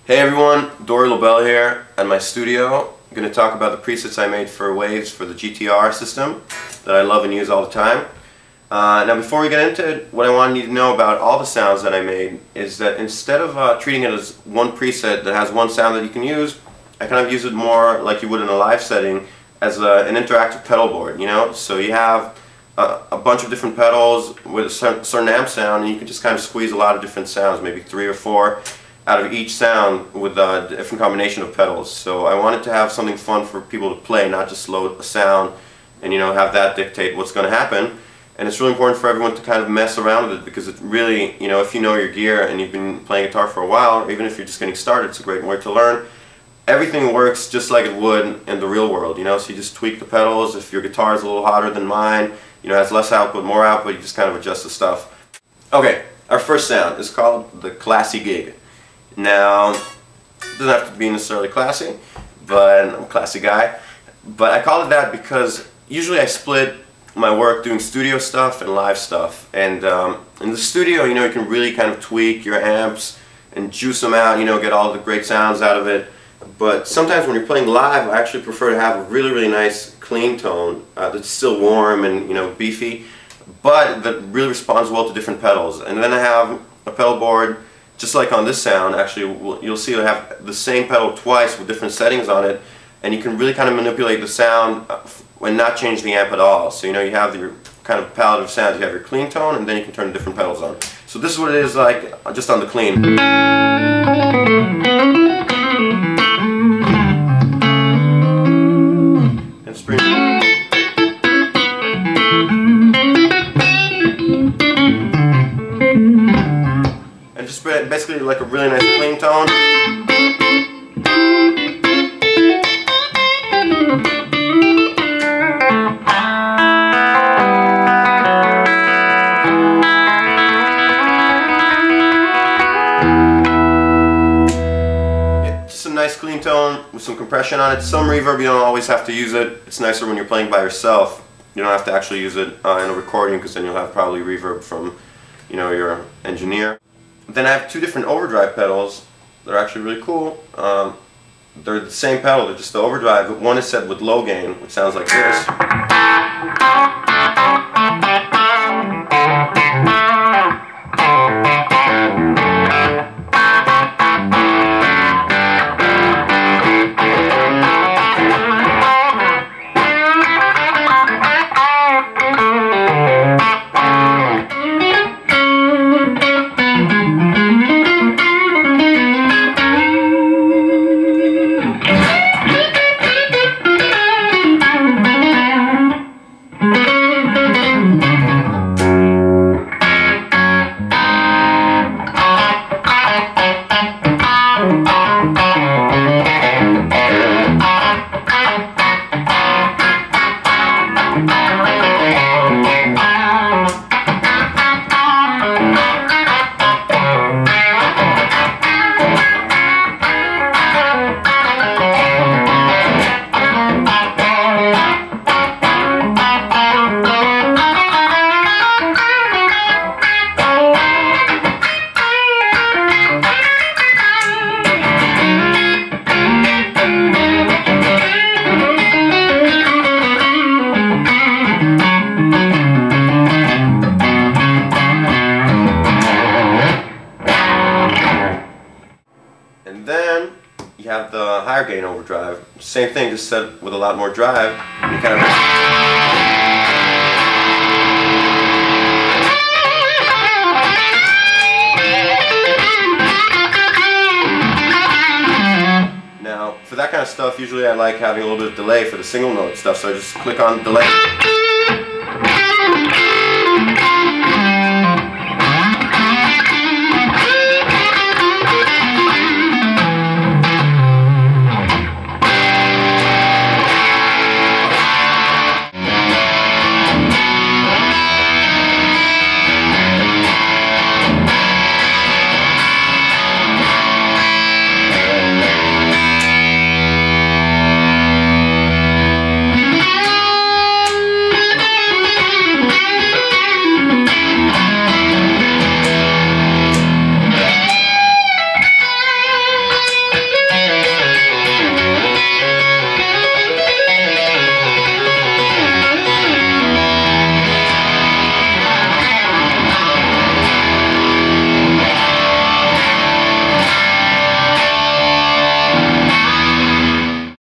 Hey everyone, Dory Lobel here at my studio. I'm going to talk about the presets I made for waves for the GTR system that I love and use all the time. Now before we get into it, what I want you to know about all the sounds that I made is that instead of treating it as one preset that has one sound that you can use, I kind of use it more like you would in a live setting as an interactive pedal board, you know? So you have a bunch of different pedals with a certain amp sound, and you can just kind of squeeze a lot of different sounds, maybe 3 or 4 out of each sound with a different combination of pedals. So I wanted to have something fun for people to play, not just load a sound and have that dictate what's going to happen. And it's really important for everyone to kind of mess around with it, because it really, if you know your gear and you've been playing guitar for a while, or even if you're just getting started, it's a great way to learn. Everything works just like it would in the real world, so you just tweak the pedals. If your guitar is a little hotter than mine, has less output, more output, you just kind of adjust the stuff. Okay, our first sound is called the Classy Gig. Now, it doesn't have to be necessarily classy, but I'm a classy guy. But I call it that because usually I split my work doing studio stuff and live stuff. And in the studio, you can really kind of tweak your amps and juice them out, get all the great sounds out of it. But sometimes when you're playing live, I actually prefer to have a really, really nice, clean tone that's still warm and beefy, but that really responds well to different pedals. And then I have a pedal board, just like on this sound. Actually, you'll see I have the same pedal twice with different settings on it, and you can really kind of manipulate the sound and not change the amp at all. So you have your kind of palette of sounds. You have your clean tone, and then you can turn different pedals on. So this is what it is like just on the clean. And just basically like a really nice clean tone. Yeah, just a nice clean tone with some compression on it. Some reverb, you don't always have to use it. It's nicer when you're playing by yourself. You don't have to actually use it in a recording, because then you'll have probably reverb from your engineer. Then I have 2 different overdrive pedals. They're actually really cool. They're the same pedal, they're just the overdrive, but one is set with low gain, which sounds like this. And then you have the higher gain overdrive. Same thing, just set with a lot more drive. You kind of now, for that kind of stuff, usually I like having a little bit of delay for the single note stuff, so I just click on delay.